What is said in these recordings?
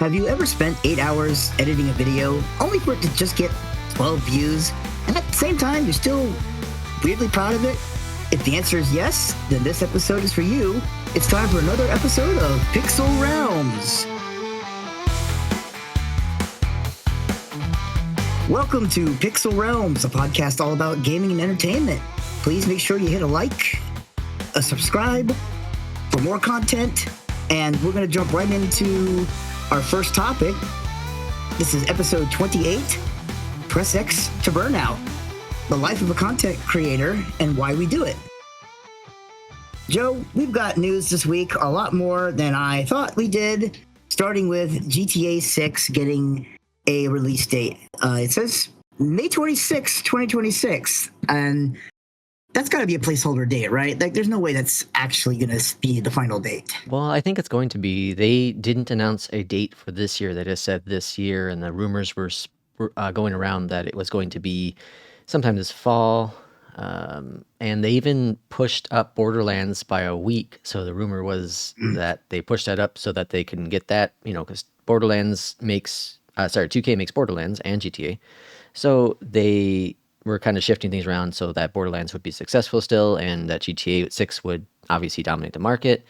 Have you ever spent 8 hours editing a video only for it to just get 12 views, and at the same time you're still weirdly proud of it? If the answer is yes, then this episode is for you. It's time for another episode of Pixel Realms. Welcome to Pixel Realms, a podcast all about gaming and entertainment. Please make sure you hit a like, a subscribe for more content, and we're going to jump right into our first topic. This is episode 28, Press X to Burnout, the life of a content creator and why we do it. Joe, we've got news this week, a lot more than I thought we did, starting with GTA 6 getting a release date. It says May 26, 2026, and that's got to be a placeholder date, right? Like, there's no way that's actually going to be the final date. Well, I think it's going to be. They didn't announce a date for this year. They just said this year, and the rumors were going around that it was going to be sometime this fall. And they even pushed up Borderlands by a week. So the rumor was that they pushed that up so that they can get that, because Borderlands makes, 2K makes Borderlands and GTA. So they were kind of shifting things around so that Borderlands would be successful still and that GTA 6 would obviously dominate the market.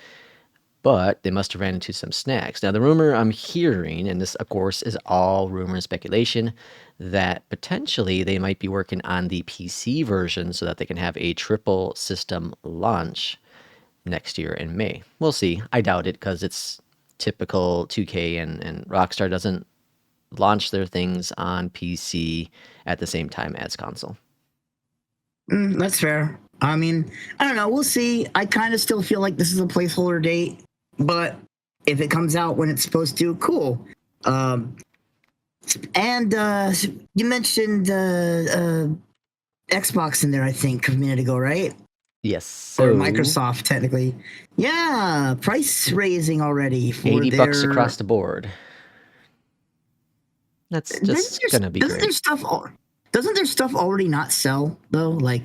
But they must have ran into some snags. Now, the rumor I'm hearing, and this, of course, is all rumor and speculation, that potentially they might be working on the PC version so that they can have a triple system launch next year in May. We'll see. I doubt it because it's typical 2K and Rockstar doesn't launch their things on PC at the same time as console. That's fair. I mean, I don't know. We'll see. I kind of still feel like this is a placeholder date, but if it comes out when it's supposed to, cool. And you mentioned Xbox in there, I think, a minute ago, right? Yes. So, or Microsoft, technically. Yeah, price raising already for $80 across the board. That's just gonna be great. Doesn't their stuff already not sell though? Like,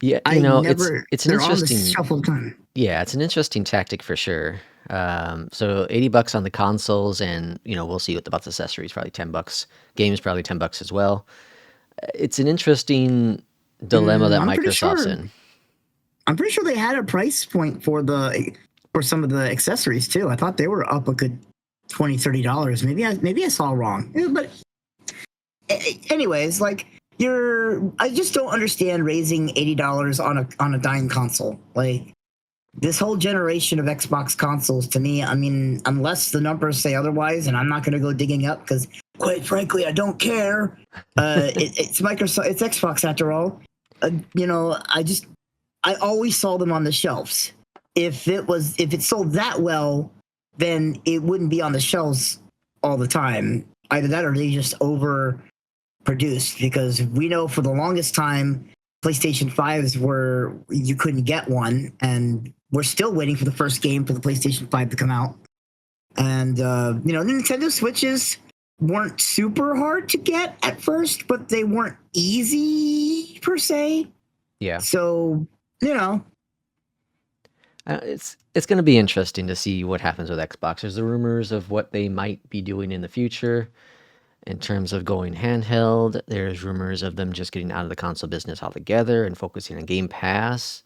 yeah, it's an interesting shuffle time. Yeah, it's an interesting tactic for sure. So $80 on the consoles, and we'll see about the accessories. Probably $10. Games probably $10 as well. It's an interesting dilemma that Microsoft's in. I'm pretty sure they had a price point for some of the accessories too. I thought they were up a good $20-$30. Maybe I saw wrong. But anyways, like, I just don't understand raising $80 on a dying console. Like, this whole generation of Xbox consoles, to me, I mean, unless the numbers say otherwise, and I'm not going to go digging up because, quite frankly, I don't care. It's Microsoft, it's Xbox after all. I always saw them on the shelves. If it sold that well, then it wouldn't be on the shelves all the time. Either that or they just overproduced, because we know for the longest time PlayStation 5s you couldn't get one, and we're still waiting for the first game for the PlayStation 5 to come out. And Nintendo Switches weren't super hard to get at first, but they weren't easy per se. Yeah. So, it's going to be interesting to see what happens with Xbox. There's the rumors of what they might be doing in the future in terms of going handheld. There's rumors of them just getting out of the console business altogether and focusing on Game Pass.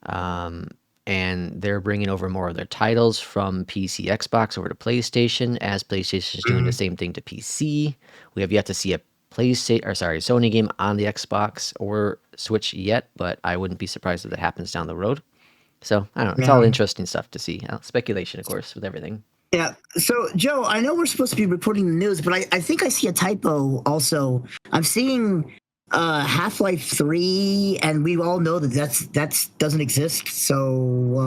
And they're bringing over more of their titles from PC, Xbox over to PlayStation, as PlayStation is doing the same thing to PC. We have yet to see a Sony game on the Xbox or Switch yet, but I wouldn't be surprised if that happens down the road. So, I don't know. It's all interesting stuff to see. Speculation, of course, with everything. Yeah. So, Joe, I know we're supposed to be reporting the news, but I think I see a typo also. I'm seeing Half-Life 3, and we all know that doesn't exist. So,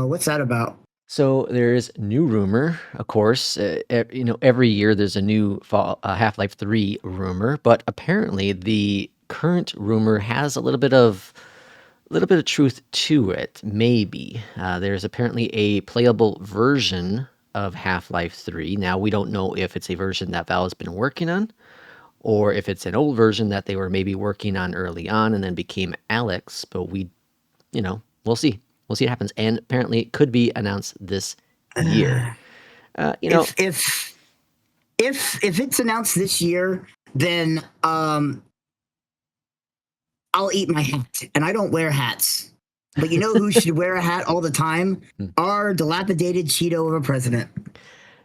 what's that about? So there's new rumor, of course. Every year there's a new Half-Life 3 rumor, but apparently the current rumor has a little bit of truth to it. Maybe there's apparently a playable version of Half-Life 3. Now, we don't know if it's a version that Valve's been working on, or if it's an old version that they were maybe working on early on and then became Alex. But we'll see. We'll see what happens. And apparently it could be announced this year. If if it's announced this year, then I'll eat my hat, and I don't wear hats. But you know who should wear a hat all the time? Our dilapidated Cheeto of a president.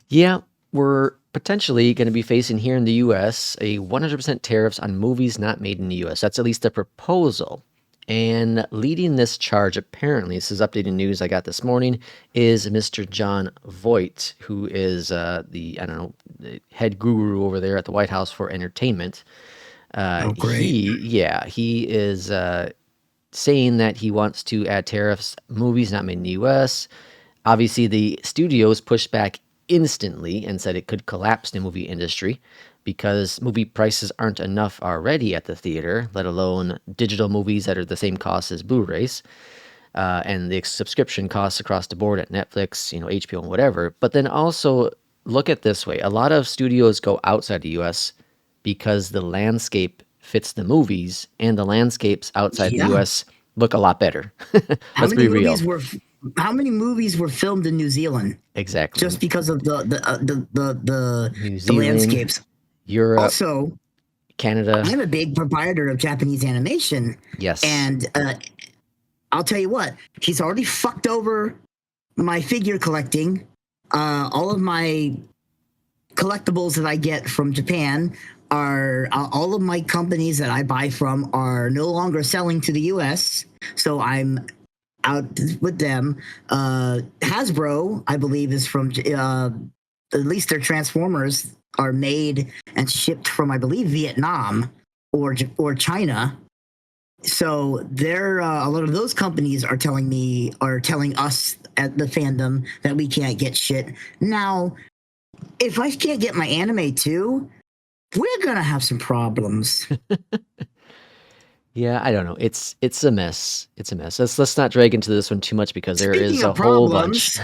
Yeah, we're potentially going to be facing here in the U.S. a 100% tariffs on movies not made in the U.S. That's at least the proposal. And leading this charge, apparently, this is updated news I got this morning, is Mr. John Voight, who is the head guru over there at the White House for entertainment. Great. He is saying that he wants to add tariffs, movies not made in the U.S. Obviously, the studios pushed back instantly and said it could collapse the movie industry because movie prices aren't enough already at the theater, let alone digital movies that are the same cost as Blu-rays, and the subscription costs across the board at Netflix, HBO and whatever. But then also look at this way. A lot of studios go outside the U.S. because the landscape fits the movies, and the landscapes outside the U.S. look a lot better. Let's be real. How many movies were filmed in New Zealand? Exactly. Just because of the New Zealand, landscapes. Europe, also, Canada. I'm a big proprietor of Japanese animation. Yes. And I'll tell you what, he's already fucked over my figure collecting. All of my collectibles that I get from Japan are all of my companies that I buy from are no longer selling to the US. So I'm out with them. Hasbro, I believe, is from at least their Transformers are made and shipped from, I believe, Vietnam or China. So they're a lot of those companies are telling us at the fandom that we can't get shit. Now, if I can't get my anime too, we're gonna have some problems. Yeah, I don't know. It's a mess. It's a mess. Let's not drag into this one too much because there is a whole bunch.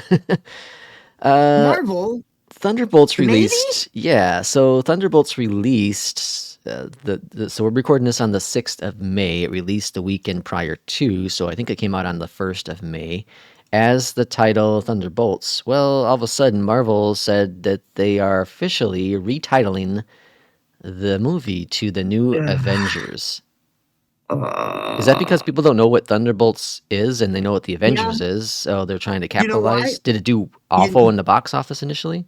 Marvel Thunderbolts released. Maybe? Yeah, so Thunderbolts released. So we're recording this on the 6th of May. It released the weekend prior to, so I think it came out on the 1st of May. As the title Thunderbolts. Well, all of a sudden, Marvel said that they are officially retitling the movie to the new Avengers. Is that because people don't know what Thunderbolts is and they know what the Avengers is, so they're trying to capitalize? Did it do awful in the box office initially?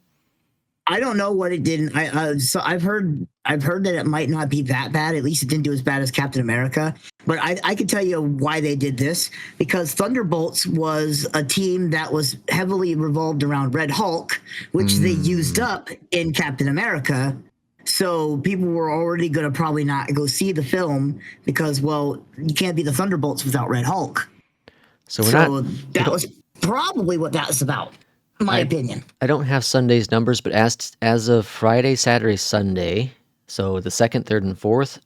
I don't know what it did. So I've heard that it might not be that bad. At least it didn't do as bad as Captain America. But I can tell you why they did this, because Thunderbolts was a team that was heavily revolved around Red Hulk, which they used up in Captain America. So people were already going to probably not go see the film because, well, you can't be the Thunderbolts without Red Hulk. So that was probably what that was about. My opinion. I don't have Sunday's numbers, but as of Friday, Saturday, Sunday, so the 2nd, 3rd, and 4th,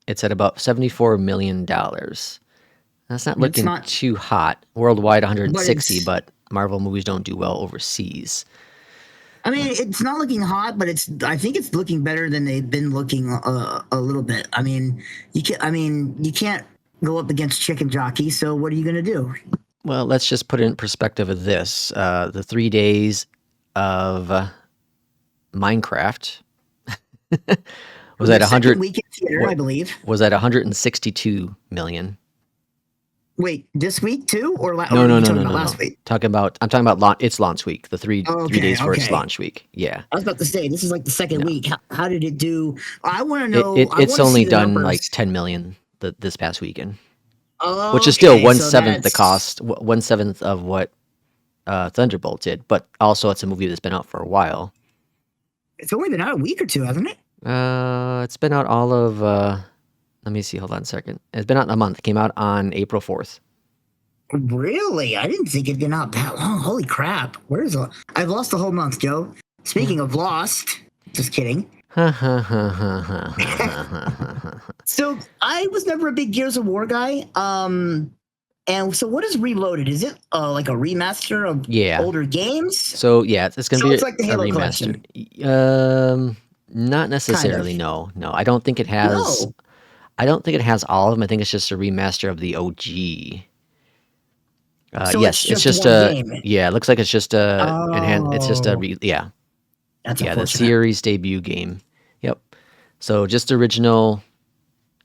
it's at about $74 million. That's not looking too hot. Worldwide, 160, but Marvel movies don't do well overseas. I mean, it's not looking hot, but I think it's looking better than they've been looking a little bit. I mean, you can't go up against Chicken Jockey, so what are you going to do? Well, let's just put it in perspective of this. The 3 days of Minecraft was at 100 weekend theater, I believe. Was at 162 million. Wait, this week too, or no, last week? I'm talking about its launch week. The three days for its launch week. Yeah, I was about to say this is like the second week. How did it do? I want to know. It's only done like 10 million this past weekend. Which is still 1/7 the cost, 1/7 of what Thunderbolt did, but also it's a movie that's been out for a while. It's only been out a week or two, hasn't it? It's been out all of. Let me see. Hold on a second. It's been out a month. It came out on April 4th. Really? I didn't think it'd been out that long. Holy crap! I've lost the whole month, Joe. Speaking of lost, just kidding. So I was never a big Gears of War guy. And so what is Reloaded? Is it like a remaster of older games? So yeah, it's going to be like the Halo a remaster. Collection. Not necessarily. Kind of. No. I don't think it has. No. I don't think it has all of them. I think it's just a remaster of the OG. So yes, it's just a game. Yeah, it looks like it's just a enhanced. It's just a That's Yeah, the unfortunate. series debut game. Yep. So just original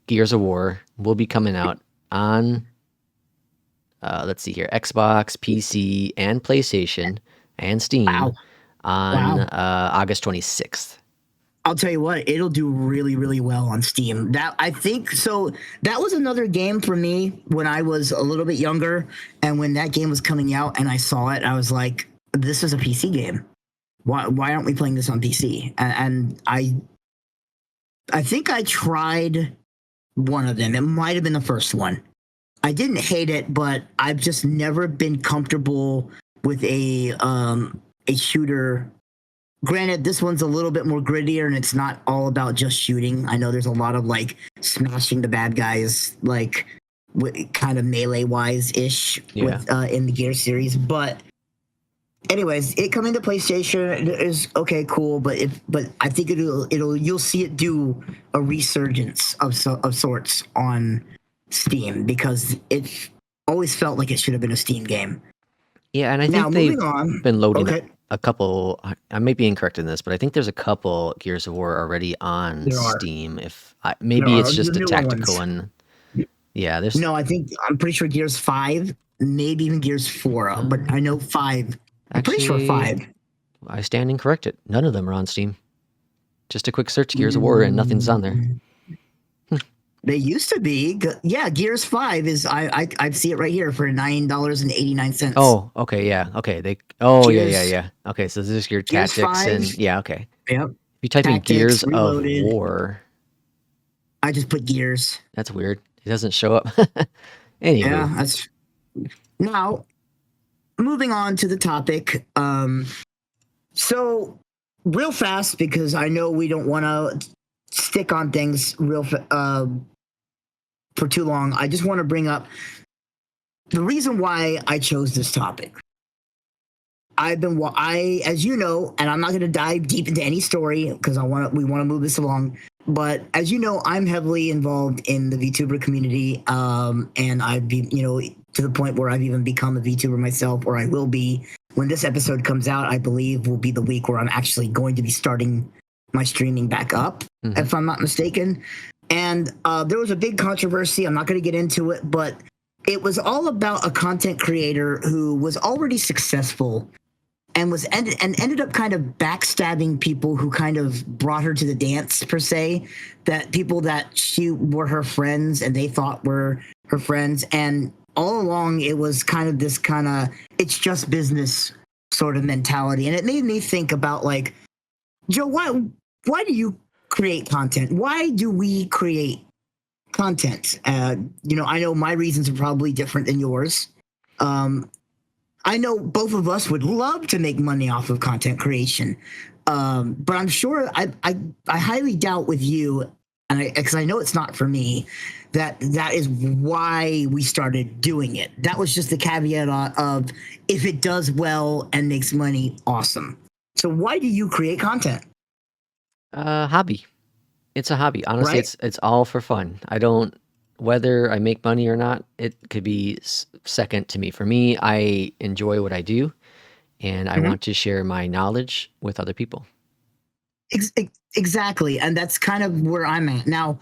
Gears of War will be coming out on, let's see here, Xbox, PC, and PlayStation, and Steam Wow. on Wow. August 26th. I'll tell you what, it'll do really, really well on Steam. That I think so. That was another game for me when I was a little bit younger, and when that game was coming out, and I saw it, I was like, "This is a PC game. Why aren't we playing this on PC?" And I think I tried one of them. It might have been the first one. I didn't hate it, but I've just never been comfortable with a shooter. Granted, this one's a little bit more grittier, and it's not all about just shooting. I know there's a lot of like smashing the bad guys, like kind of melee wise ish Yeah. with in the Gear series. But anyways, it coming to PlayStation is okay, cool. But I think you'll see it do a resurgence of sorts on Steam because it always felt like it should have been a Steam game. Yeah, and I Now think they've moving on. been loading Okay, a couple. I may be incorrect in this, but I think there's a couple Gears of War already on there are Steam. If there maybe are it's just the a newer tactical ones. one. Yeah, there's. No, I'm pretty sure Gears 5, maybe even Gears 4, but I know 5. I'm pretty sure Actually, 5. I stand incorrected. None of them are on Steam. Just a quick search, Gears of War, and nothing's on there. They used to be. Yeah, Gears 5 is I see it right here for $9.89. Oh, okay, yeah, okay. Oh, Gears yeah. Okay, so this is your Gears tactics 5. and yeah, okay. Yep. If you type in Tactics Gears of Reloaded. War, I just put Gears. that's weird. It doesn't show up. Anywho, Yeah, that's now moving on to the topic. So real fast because I know we don't want to stick on things for too long. I just want to bring up the reason why I chose this topic. As you know, and I'm not going to dive deep into any story because we want to move this along. But as you know, I'm heavily involved in the VTuber community, and I've been, to the point where I've even become a VTuber myself, or I will be when this episode comes out. I believe will be the week where I'm actually going to be starting my streaming back up, if I'm not mistaken. And there was a big controversy. I'm not going to get into it, but it was all about a content creator who was already successful and ended up kind of backstabbing people who kind of brought her to the dance per se, that people that she were her friends and they thought were her friends, and all along it was kind of this kind of it's just business sort of mentality. And it made me think about, like, Joe, why do you create content? Why do we create content? I know my reasons are probably different than yours. I know both of us would love to make money off of content creation, but I'm sure I highly doubt with you, and because I know it's not for me, that is why we started doing it. That was just the caveat of if it does well and makes money, awesome. So why do you create content? hobby. It's a hobby. Honestly, Right? it's all for fun. I don't whether I make money or not. It could be second to me. For me, I enjoy what I do, and I Mm-hmm. want to share my knowledge with other people. Exactly, and that's kind of where I'm at now.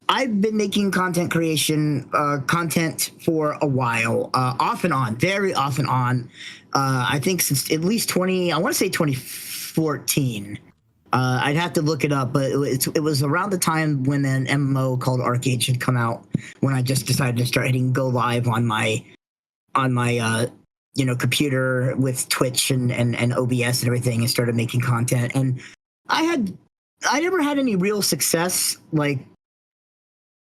I've been making content creation content for a while, off and on, very off and on. I think since at least I want to say 2014. I'd have to look it up, but it was around the time when an MMO called Arcade had come out, when I just decided to start hitting go live on my computer with Twitch and OBS and everything, and started making content. And I never had any real success. Like,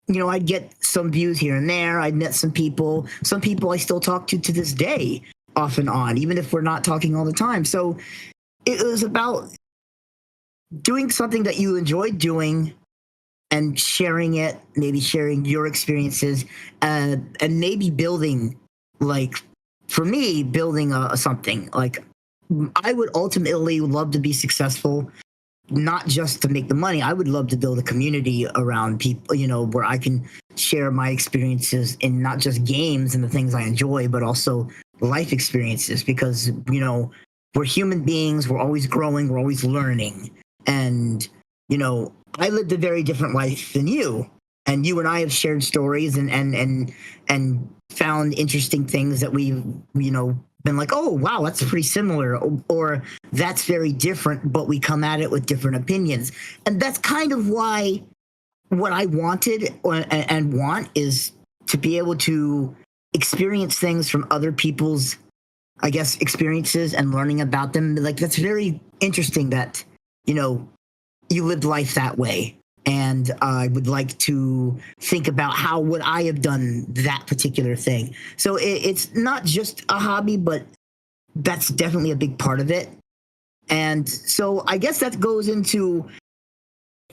I'd get some views here and there. I'd met some people I still talk to this day, off and on, even if we're not talking all the time. So it was about doing something that you enjoyed doing and sharing it, maybe sharing your experiences, and maybe building, like, for me, building something. Like, I would ultimately love to be successful, not just to make the money. I would love to build a community around people, where I can share my experiences in not just games and the things I enjoy, but also life experiences. Because, we're human beings. We're always growing. We're always learning. And, I lived a very different life than you. And you and I have shared stories and found interesting things that we've, been like, oh, wow, that's pretty similar. Or that's very different, but we come at it with different opinions. And that's kind of why what I wanted and want is to be able to experience things from other people's, I guess, experiences and learning about them. Like, that's very interesting that, you lived life that way. And I would like to think about how would I have done that particular thing. So it's not just a hobby, but that's definitely a big part of it. And so I guess that goes into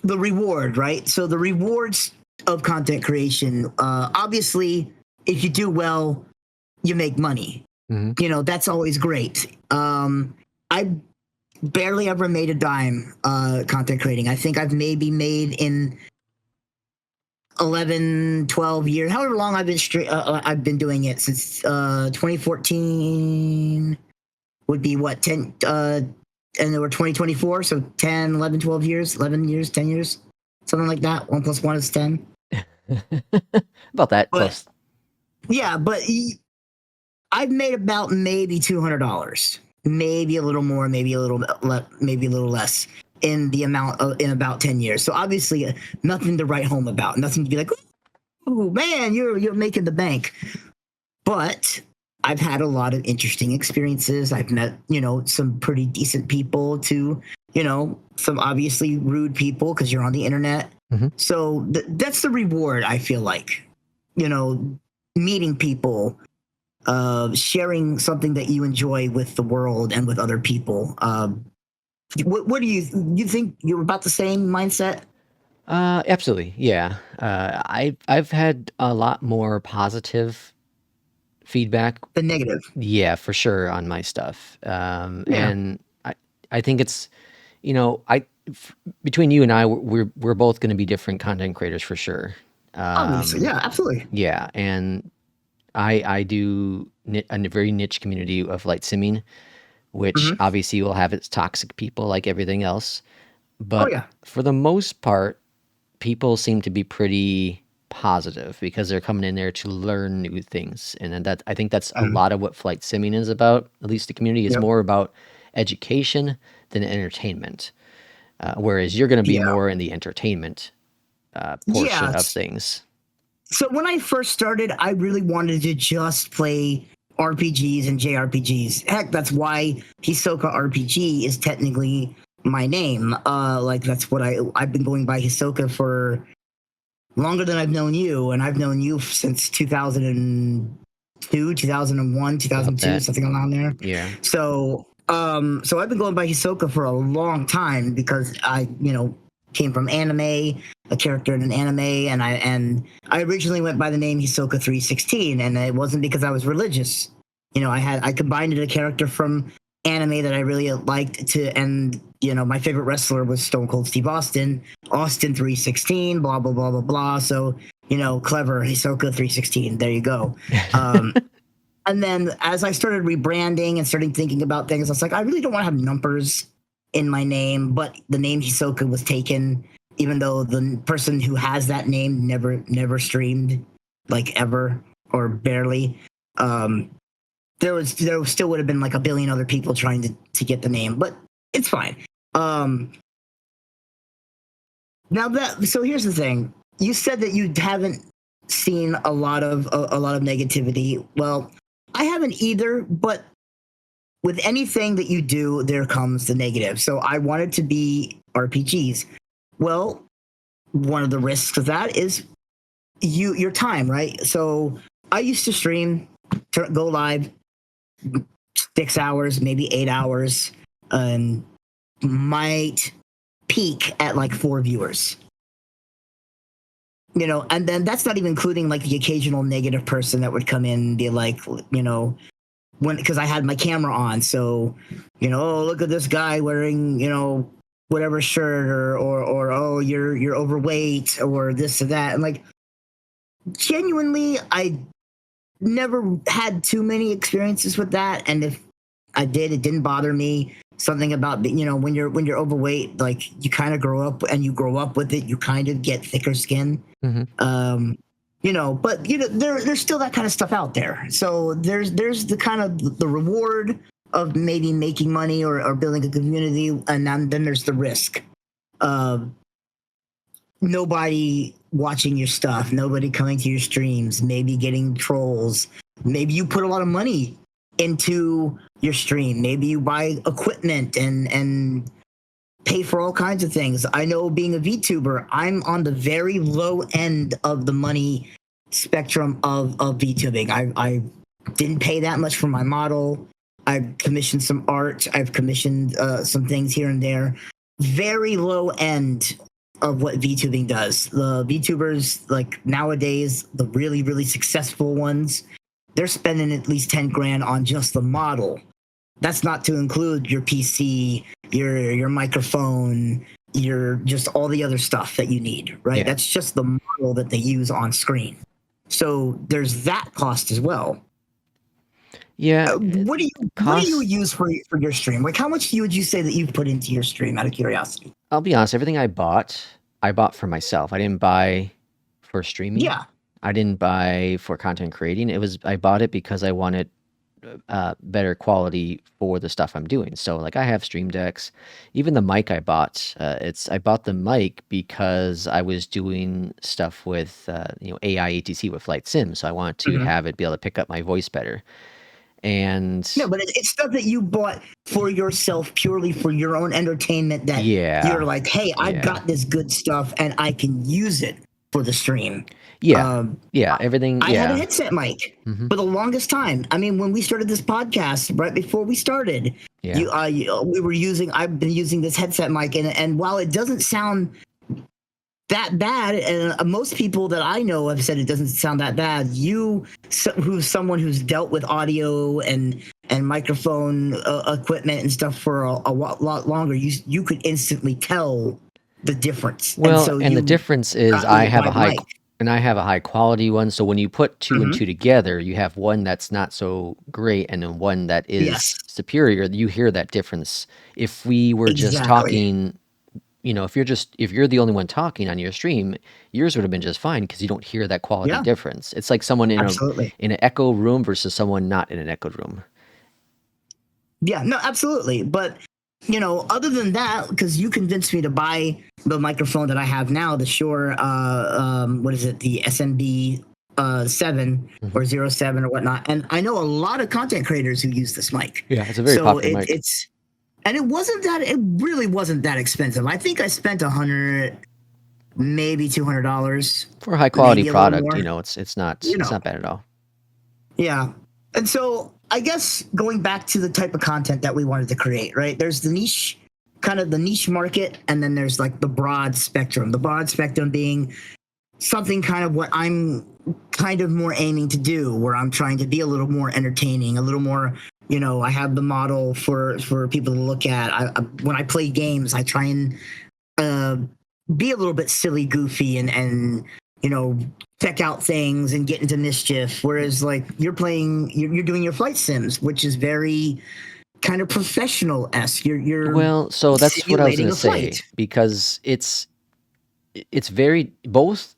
the reward, right? So the rewards of content creation, obviously, if you do well, you make money. Mm-hmm. That's always great. I barely ever made a dime content creating. I think I've maybe made in 11, 12 years, however long I've been doing it since 2014 would be what, 10, and there were 2024, so 10, 11, 12 years, 11 years, 10 years, something like that. 1 + 1 is 10. About that, But, close. Yeah, but I've made about maybe $200, maybe a little more, maybe a little less in the amount in about 10 years. So obviously, nothing to write home about, nothing to be like, oh man, you're making the bank. But I've had a lot of interesting experiences. I've met, some pretty decent people to, some obviously rude people because you're on the internet. Mm-hmm. So that's the reward, I feel like, meeting people, sharing something that you enjoy with the world and with other people. What do you think? You're about the same mindset? Absolutely, yeah. I've had a lot more positive feedback, The negative. yeah, for sure, on my stuff. Yeah. And I think it's, between you and I, we're both going to be different content creators for sure. Obviously. Yeah, absolutely. Yeah, and I do a very niche community of light simming, which Mm-hmm. obviously will have its toxic people like everything else. Oh, But yeah. for the most part, people seem to be pretty positive because they're coming in there to learn new things. And then I think that's a Mm-hmm. lot of what flight simming is about. At least the community is Yep. more about education than entertainment. Whereas you're going to be Yeah. more in the entertainment portion Yeah. of things. So when I first started, I really wanted to just play RPGs and JRPGs. Heck, that's why Hisoka RPG is technically my name. That's what I've been going by Hisoka for longer than I've known you, and I've known you since 2002, 2001, About 2002, that. something around there. Yeah. So I've been going by Hisoka for a long time because I, came from anime, a character in an anime, and I originally went by the name Hisoka 316, and it wasn't because I was religious. I combined a character from anime that I really liked and my favorite wrestler was Stone Cold Steve Austin 316, blah blah blah blah blah. So clever Hisoka 316. There you go. And then as I started rebranding and started thinking about things, I was like, I really don't want to have numbers in my name, but the name Hisoka was taken, even though the person who has that name never streamed, like ever or barely. There still would have been like a billion other people trying to get the name, but it's fine. So here's the thing. You said that you haven't seen a lot of negativity. Well, I haven't either, but with anything that you do, there comes the negative. So I wanted to be RPGs. Well, one of the risks of that is your time, right? So I used to stream, go live 6 hours, maybe 8 hours, might peak at like 4 viewers. And then that's not even including like the occasional negative person that would come in and be like, because I had my camera on, so oh, look at this guy wearing whatever shirt or oh, you're overweight or this or that, and like genuinely I never had too many experiences with that, and if I did. It didn't bother me. Something about, when you're overweight, like you kind of grow up and you grow up with it. You kind of get thicker skin. Hmm. But there's still that kind of stuff out there. So there's the kind of the reward of maybe making money or building a community, and then there's the risk of nobody watching your stuff, nobody coming to your streams, maybe getting trolls. Maybe you put a lot of money into your stream. Maybe you buy equipment and pay for all kinds of things. I know, being a VTuber, I'm on the very low end of the money spectrum of VTubing. I didn't pay that much for my model. I've commissioned some art. I've commissioned some things here and there. Very low end of what VTubing does. The VTubers, like nowadays, the really, really successful ones, they're spending at least 10 grand on just the model. That's not to include your PC, your microphone, your just all the other stuff that you need, right? Yeah. That's just the model that they use on screen. So there's that cost as well. Yeah. What do you Cost. use for your stream? Like, how much would you say that you've put into your stream, out of curiosity? I'll be honest. Everything I bought for myself. I didn't buy for streaming. Yeah. I didn't buy for content creating. I bought it because I wanted better quality for the stuff I'm doing. So like I have stream decks, even the mic I bought. I bought the mic because I was doing stuff with AI ATC with Flight Sim, so I wanted to have it be able to pick up my voice better. And no, but it's stuff that you bought for yourself, purely for your own entertainment. That you're like, hey, I've got this good stuff and I can use it for the stream. Everything. I had a headset mic for the longest time. I mean, when we started this podcast, right before we started, I've been using this headset mic, and while it doesn't sound that bad, and most people that I know have said it doesn't sound that bad, who's someone who's dealt with audio and microphone equipment and stuff for a lot longer, you could instantly tell the difference. Well, and the difference is I have a high quality one. So when you put two and two together, you have one that's not so great and then one that is superior. You hear that difference. If we were just talking, if you're the only one talking on your stream, yours would have been just fine because you don't hear that quality difference. It's like someone in an echo room versus someone not in an echo room. Yeah, no, absolutely. But other than that, because you convinced me to buy the microphone that I have now, the Shure, what is it, the SMB 7 or 07 or whatnot, and I know a lot of content creators who use this mic. Yeah, it's a very popular mic. And it really wasn't that expensive. I think I spent $100, maybe $200 for a high quality product. It's not bad at all. Yeah. And so I guess going back to the type of content that we wanted to create, right? There's the niche market, and then there's like the broad spectrum. The broad spectrum being something kind of what I'm kind of more aiming to do, where I'm trying to be a little more entertaining, a little more, I have the model for people to look at. When I play games, I try and be a little bit silly, goofy, and check out things and get into mischief. Whereas like you're doing your flight sims, which is very kind of professional-esque. So that's what I was going to say, because it's both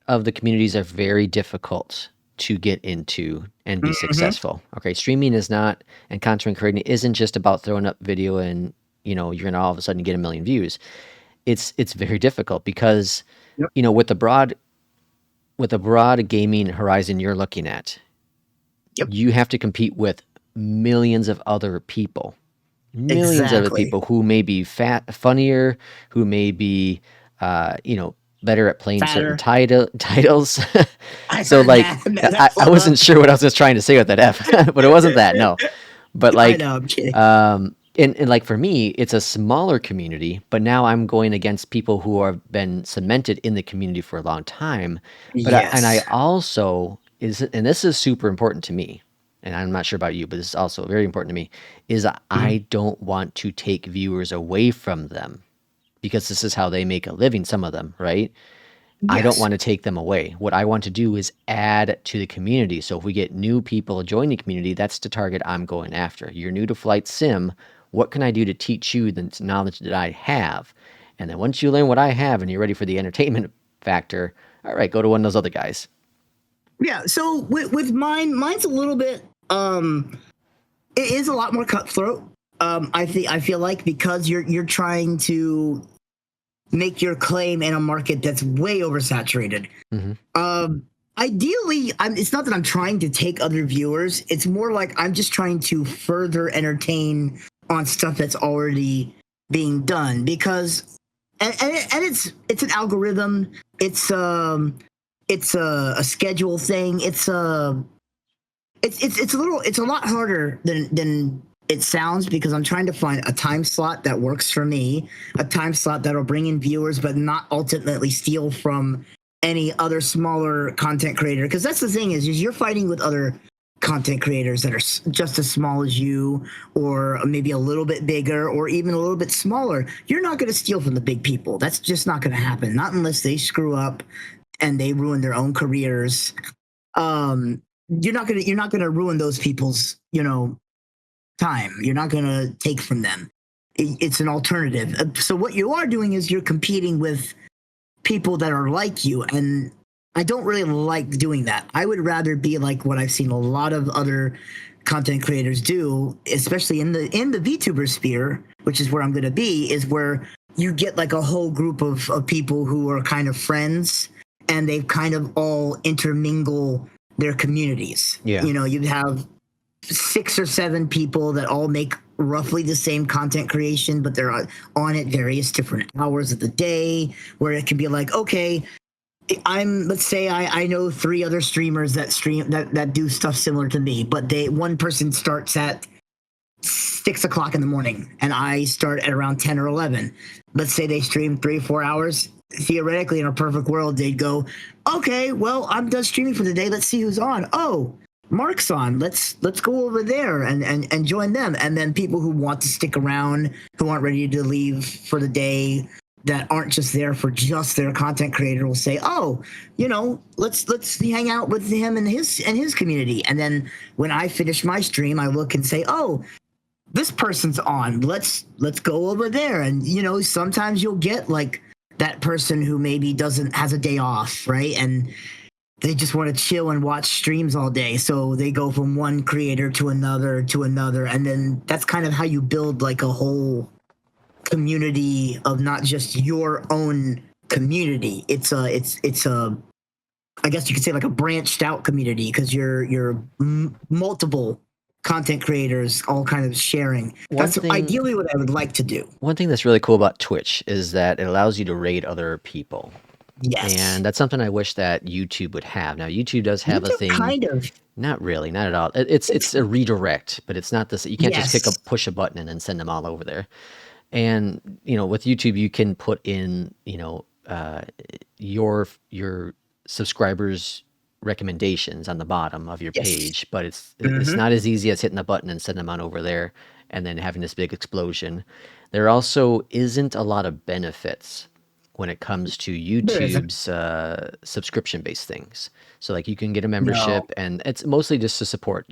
of the communities are very difficult to get into and be successful. Okay, streaming is not, and content creating isn't just about throwing up video and you're gonna all of a sudden get 1 million views. It's very difficult because with the broad gaming horizon you're looking at, you have to compete with millions of other people. Millions of other people who may be funnier, who may be, better at playing certain titles. So like, I wasn't sure what I was just trying to say with that F, but it wasn't that, no. But like, I know, I'm kidding. And like for me, it's a smaller community, but now I'm going against people who have been cemented in the community for a long time. But I also and this is super important to me, and I'm not sure about you, but this is also very important to me, is I don't want to take viewers away from them, because this is how they make a living, some of them, right? I don't Yes. want to take them away. What I want to do is add to the community. So if we get new people join the community, that's the target I'm going after. You're new to flight sim. What can I do to teach you the knowledge that I have? And then once you learn what I have and you're ready for the entertainment factor, all right, go to one of those other guys. Yeah. So with mine's a little bit. It is a lot more cutthroat. I feel like because you're trying to make your claim in a market that's way oversaturated. Ideally, it's not that I'm trying to take other viewers. It's more like I'm just trying to further entertain on stuff that's already being done because, and it's an algorithm. It's a schedule thing. It's a lot harder than it sounds because I'm trying to find a time slot that works for me, a time slot that'll bring in viewers, but not ultimately steal from any other smaller content creator. Because that's the thing is you're fighting with other content creators that are just as small as you, or maybe a little bit bigger, or even a little bit smaller. You're not going to steal from the big people. That's just not going to happen. Not unless they screw up and they ruin their own careers. You're not gonna ruin those people's time. You're not gonna take from them. It's an alternative. So what you are doing is you're competing with people that are like you, and I don't really like doing that. I would rather be like what I've seen a lot of other content creators do, especially in the VTuber sphere, which is where I'm gonna be, is where you get like a whole group of people who are kind of friends, and they kind of all intermingle their communities. Yeah. You'd have 6 or 7 people that all make roughly the same content creation, but they're on at various different hours of the day, where it can be like, okay, let's say I know 3 other streamers that do stuff similar to me, but one person starts at 6 o'clock in the morning and I start at around 10 or 11. Let's say they stream 3 or 4 hours. Theoretically, in a perfect world, they'd go, okay, well, I'm done streaming for the day. Let's see who's on. Oh, Mark's on. Let's go over there and join them. And then people who want to stick around, who aren't ready to leave for the day, that aren't just there for just their content creator, will say, oh, let's hang out with him and his community. And then when I finish my stream, I look and say, oh, this person's on. Let's go over there. And sometimes you'll get like that person who maybe has a day off, right? And they just want to chill and watch streams all day. So they go from one creator to another. And then that's kind of how you build like a whole community of not just your own community. It's a I guess you could say like a branched out community, because you're multiple content creators all kind of sharing. That's ideally what I would like to do. One thing that's really cool about Twitch is that it allows you to raid other people. Yes. And that's something I wish that YouTube would have. Now, YouTube does have a thing. Kind of. Not really, not at all. It's a redirect, but it's not this. You can't just push a button and then send them all over there. And with YouTube, you can put in your subscribers' recommendations on the bottom of your page, but it's not as easy as hitting the button and sending them on over there and then having this big explosion. There also isn't a lot of benefits when it comes to YouTube's subscription-based things. So like you can get a membership, and it's mostly just to support.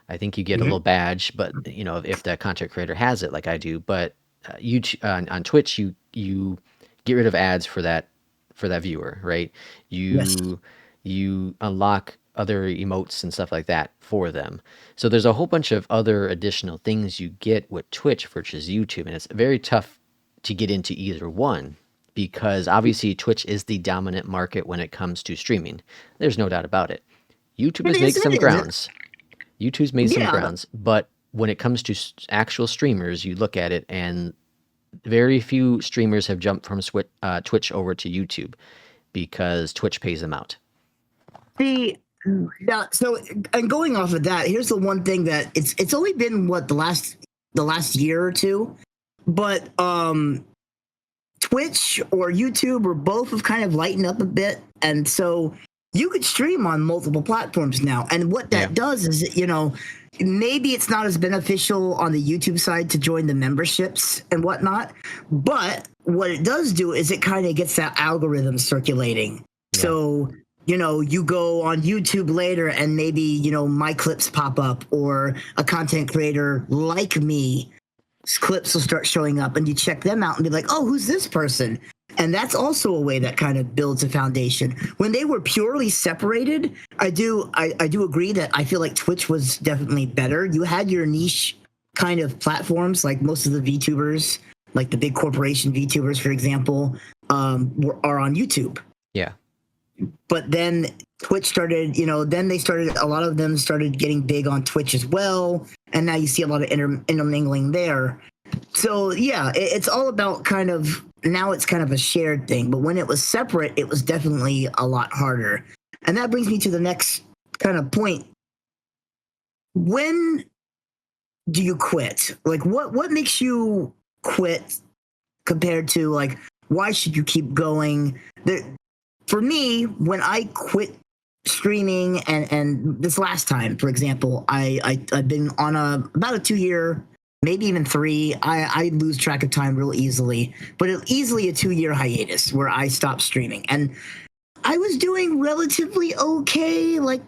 I think you get a little badge, but if the content creator has it, like I do. But YouTube on Twitch, you get rid of ads for that viewer, right? You unlock other emotes and stuff like that for them. So there's a whole bunch of other additional things you get with Twitch versus YouTube, and it's very tough to get into either one, because obviously Twitch is the dominant market when it comes to streaming. There's no doubt about it. YouTube has made some grounds. YouTube's made some grounds, but when it comes to actual streamers, you look at it, and very few streamers have jumped from Twitch over to YouTube because Twitch pays them out. So, and going off of that, here's the one thing that it's only been the last year or two, but Twitch or YouTube or both have kind of lightened up a bit, and so you could stream on multiple platforms now. And what Yeah. that does is, maybe it's not as beneficial on the YouTube side to join the memberships and whatnot, but what it does do is it kind of gets that algorithm circulating. Yeah. So, you go on YouTube later and maybe, my clips pop up, or a content creator like me clips will start showing up, and you check them out and be like, oh, who's this person? And that's also a way that kind of builds a foundation. When they were purely separated, I do agree that I feel like Twitch was definitely better. You had your niche kind of platforms, like most of the VTubers, like the big corporation VTubers, for example, are on YouTube. Yeah. But then Twitch started, then a lot of them started getting big on Twitch as well. And now you see a lot of intermingling there. So yeah, it's all about now it's kind of a shared thing. But when it was separate, it was definitely a lot harder. And that brings me to the next kind of point. When do you quit? Like, what makes you quit compared to, like, why should you keep going? For me, when I quit streaming, and this last time, for example, I've been on about a 2-year, maybe even 3. I lose track of time real easily, but easily a 2-year hiatus where I stopped streaming, and I was doing relatively okay. Like,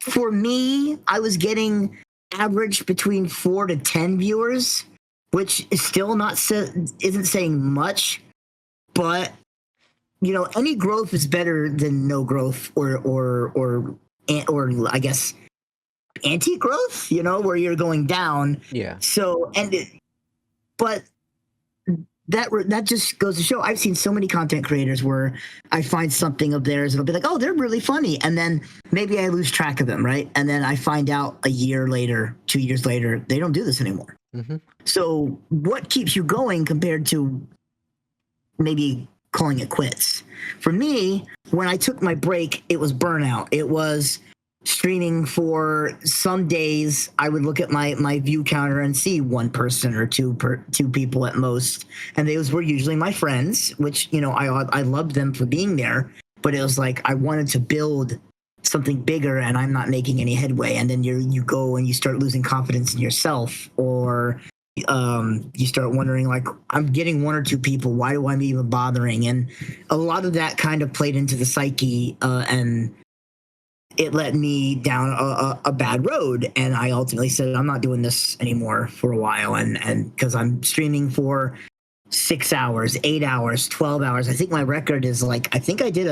for me, I was getting average between 4 to 10 viewers, which is still isn't saying much, but any growth is better than no growth, or I guess anti-growth, where you're going down. Yeah. So, but that just goes to show, I've seen so many content creators where I find something of theirs and I'll be like, oh, they're really funny, and then maybe I lose track of them, right? And then I find out a year later, 2 years later, they don't do this anymore. Mm-hmm. So what keeps you going compared to maybe calling it quits? For me, when I took my break, it was burnout. It was streaming for some days. I would look at my view counter and see one person or two people at most, and those were usually my friends, which I loved them for being there, but it was like I wanted to build something bigger and I'm not making any headway. And then you go and you start losing confidence in yourself, or you start wondering, like, I'm getting 1 or 2 people, why do I even bothering? And a lot of that kind of played into the psyche, and it led me down a bad road. And I ultimately said, I'm not doing this anymore for a while. And because I'm streaming for 6 hours, 8 hours, 12 hours. I think my record is, like, I think I did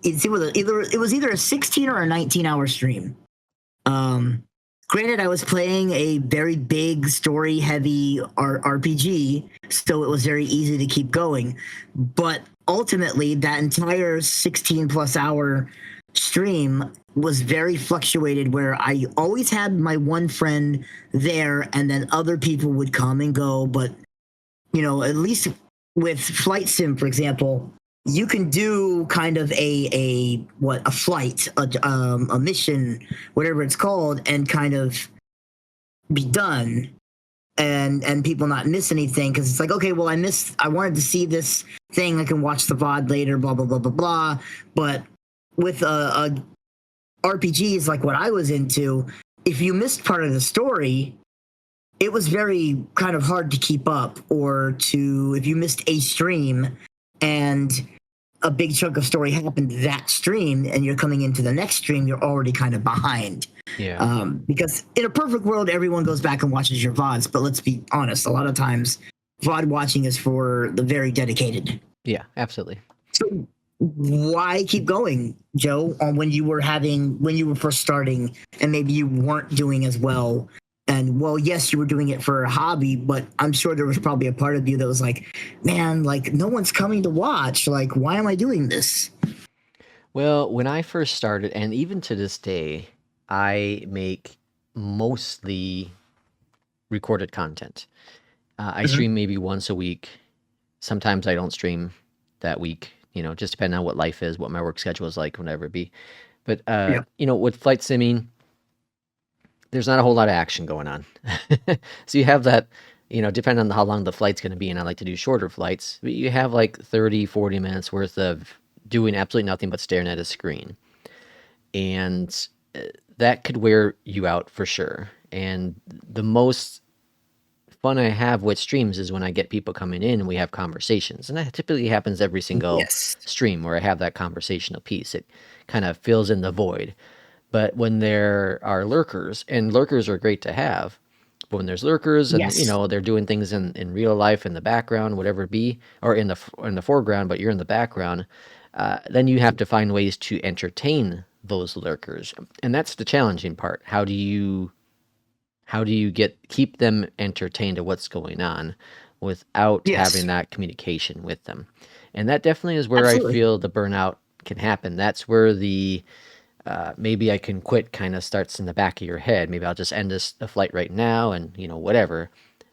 it was either a 16 or a 19-hour stream. Granted, I was playing a very big, story-heavy RPG, so it was very easy to keep going. But ultimately, that entire 16-plus hour stream was very fluctuated, where I always had my one friend there, and then other people would come and go. But, at least with Flight Sim, for example, you can do kind of a flight, a mission, whatever it's called, and kind of be done, and people not miss anything, because it's like, okay, well, I wanted to see this thing, I can watch the VOD later, blah blah blah blah blah. But with RPGs like what I was into, if you missed part of the story, it was very kind of hard to keep up, if you missed a stream and a big chunk of story happened that stream and you're coming into the next stream, you're already kind of behind. Yeah. Because in a perfect world, everyone goes back and watches your VODs, but let's be honest, a lot of times VOD watching is for the very dedicated. Yeah, absolutely. So why keep going, Joe, on when you were first starting and maybe you weren't doing as well? And, well, yes, you were doing it for a hobby, but I'm sure there was probably a part of you that was like, man, like, no one's coming to watch. Like, why am I doing this? Well, when I first started, and even to this day, I make mostly recorded content. I stream maybe once a week. Sometimes I don't stream that week, just depending on what life is, what my work schedule is like, whenever it be. But, with flight simming, there's not a whole lot of action going on. So you have that, depending on how long the flight's going to be, and I like to do shorter flights, but you have like 30, 40 minutes worth of doing absolutely nothing but staring at a screen. And that could wear you out for sure. And the most fun I have with streams is when I get people coming in and we have conversations. And that typically happens every single Yes. stream where I have that conversational piece. It kind of fills in the void. But when there are lurkers, and lurkers are great to have, but when there's lurkers and Yes. they're doing things in real life in the background, whatever it be, or in the foreground, but you're in the background, then you have to find ways to entertain those lurkers, and that's the challenging part. How do you keep them entertained to what's going on without having Yes. that communication with them? And that definitely is where I Absolutely. feel the burnout can happen. That's where the maybe I can quit kind of starts in the back of your head. Maybe I'll just end the flight right now and whatever.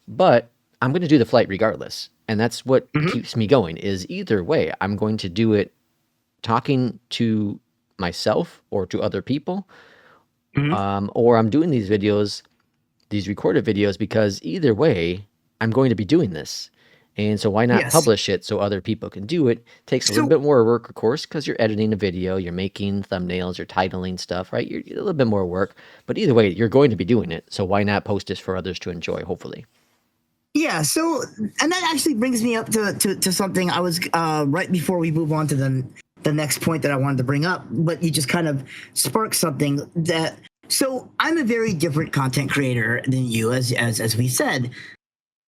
But I'm going to do the flight regardless. And that's what Hmm. keeps me going is either way, I'm going to do it talking to myself or to other people, Hmm. or I'm doing these videos, these recorded videos, because either way, I'm going to be doing this. And so why not Yes. publish it so other people can do it? Takes a little So bit more work, of course, because you're editing a video, you're making thumbnails, you're titling stuff, right? You're a little bit more work, but either way, you're going to be doing it. So why not post this for others to enjoy, hopefully? yeah. So and that actually brings me up to something I was right before we move on to the next point that I wanted to bring up, but you just kind of sparked something that. So I'm a very different content creator than you, as we said.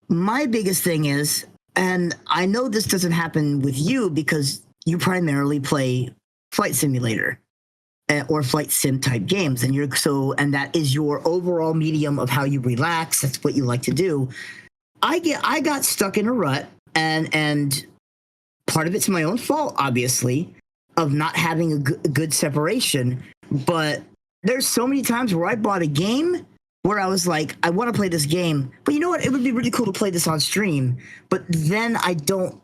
My biggest thing is, and I know this doesn't happen with you because you primarily play flight simulator or flight sim type games, and and that is your overall medium of how you relax. That's what you like to do. I got stuck in a rut, and part of it's my own fault, obviously, of not having a good separation. But there's so many times where I bought a game where I was like, I want to play this game, but you know what? It would be really cool to play this on stream. But then I don't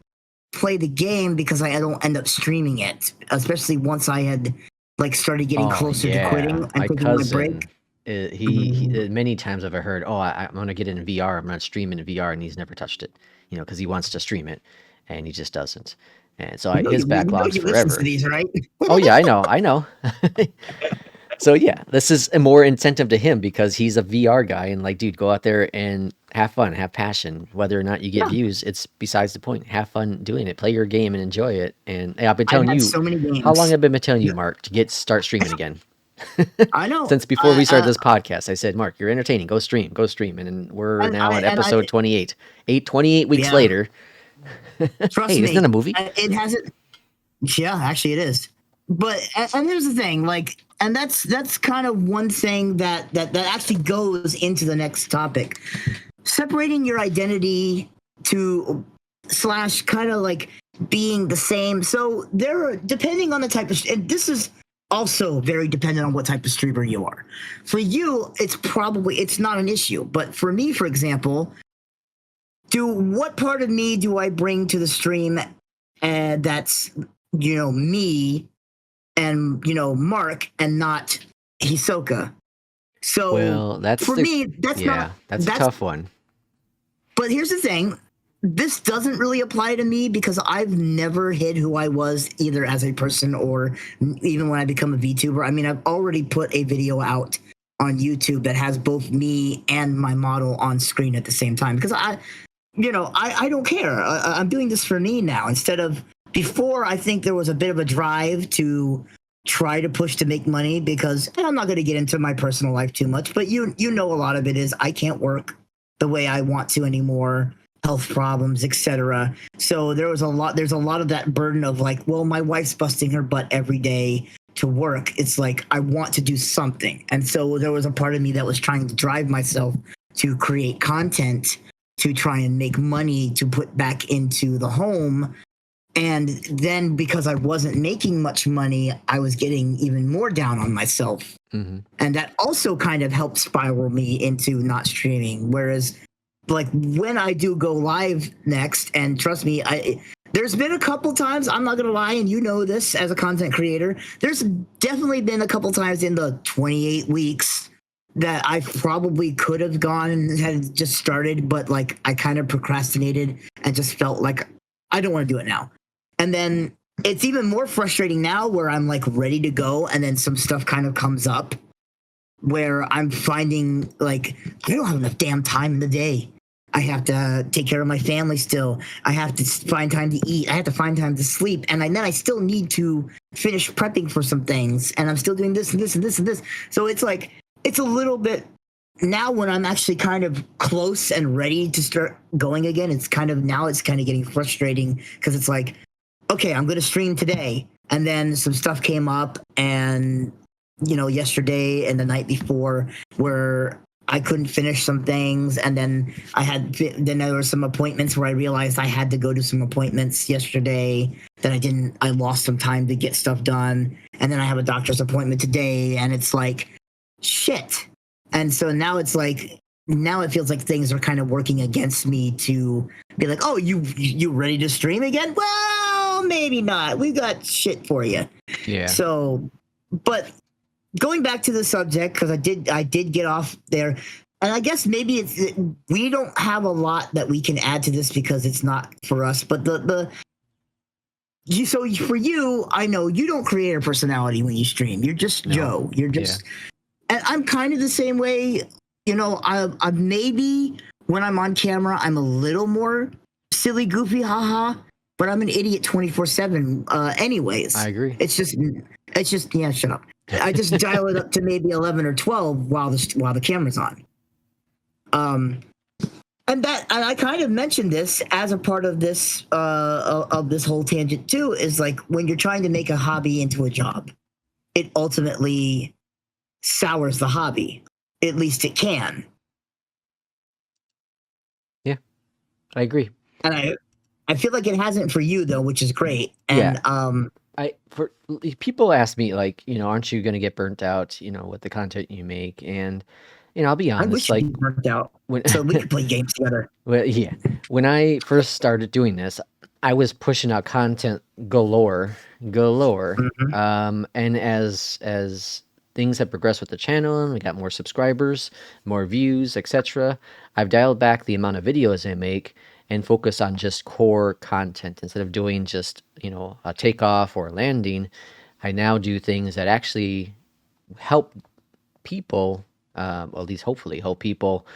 play the game because I don't end up streaming it, especially once I had like started getting Oh closer to yeah, quitting and my taking my cousin. break. He many times I've heard, oh, I'm gonna get in VR. I'm gonna stream in VR, and he's never touched it, because he wants to stream it, and he just doesn't. And so his You know backlogs he listens to forever. these, right? Oh yeah, I know. So yeah, this is a more incentive to him because he's a VR guy, and like, dude, go out there and have fun, have passion. Whether or not you get Yeah, views, it's besides the point. Have fun doing it. Play your game and enjoy it. And hey, I've been I've telling had you, so many how long games. have I been telling you, Mark, to start streaming again? I know. Since before we started this podcast, I said, Mark, you're entertaining. Go stream. And then we're now on And I, episode 28. 28 weeks yeah, later. trust Hey, isn't that me, a movie? it hasn't. Yeah, actually, it is. But and here's the thing, like, and that's kind of one thing that actually goes into the next topic. Separating your identity to slash kind of like being the same. So there are, depending on the type of, and this is also very dependent on what type of streamer you are. For you, it's not an issue. But for me, for example, what part of me do I bring to the stream, and that's me and Mark and not Hisoka. So Well, that's for the me, yeah, that's a that's. tough one. But here's the thing: this doesn't really apply to me because I've never hid who I was either as a person or even when I become a VTuber. I mean, I've already put a video out on YouTube that has both me and my model on screen at the same time because I don't care. I'm doing this for me now instead of before. I think there was a bit of a drive to try to push to make money because and I'm not going to get into my personal life too much, but a lot of it is I can't work the way I want to anymore, health problems, etc. So there's a lot of that burden of like, well, my wife's busting her butt every day to work. It's like I want to do something. And so there was a part of me that was trying to drive myself to create content to try and make money to put back into the home. And then because I wasn't making much money, I was getting even more down on myself. Hmm. And that also kind of helped spiral me into not streaming. Whereas, like, when I do go live next, and trust me, there's been a couple times, I'm not going to lie, and you know this as a content creator, there's definitely been a couple times in the 28 weeks that I probably could have gone and had just started, but like I kind of procrastinated and just felt like I don't want to do it now. And then it's even more frustrating now where I'm like ready to go and then some stuff kind of comes up where I'm finding like I don't have enough damn time in the day. I have to take care of my family still. I have to find time to eat. I have to find time to sleep. And then I still need to finish prepping for some things. And I'm still doing this and this and this and this. So it's like, it's a little bit now when I'm actually kind of close and ready to start going again. It's kind of getting frustrating because it's like, okay, I'm going to stream today. And then some stuff came up and, yesterday and the night before where I couldn't finish some things, and then there were some appointments where I realized I had to go to some appointments yesterday that I lost some time to get stuff done, and then I have a doctor's appointment today, and it's like, shit. And so now it's like, now it feels like things are kind of working against me to be like, oh, you ready to stream again? Well, maybe not. We got shit for you. Yeah. So, but going back to the subject, because I did get off there, and I guess maybe we don't have a lot that we can add to this because it's not for us. But so for you, I know you don't create a personality when you stream. You're just Joe. You're just, and I'm kind of the same way. I maybe when I'm on camera, I'm a little more silly, goofy, haha. But I'm an idiot 24/7. Anyways, I agree. It's just yeah. Shut up. I just dial it up to maybe 11 or 12 while the camera's on. And I kind of mentioned this as a part of this whole tangent too. Is like when you're trying to make a hobby into a job, it ultimately sours the hobby. At least it can. Yeah, I agree. And I feel like it hasn't for you though, which is great. And for people ask me like, aren't you going to get burnt out, with the content you make? And I'll be honest, I wish like you'd be burnt out when so we could play games together. well, yeah, when I first started doing this, I was pushing out content galore. Mm-hmm. And as things have progressed with the channel and we got more subscribers, more views, etc., I've dialed back the amount of videos I make and focus on just core content instead of doing just, a takeoff or a landing. I now do things that actually help people, at least hopefully help people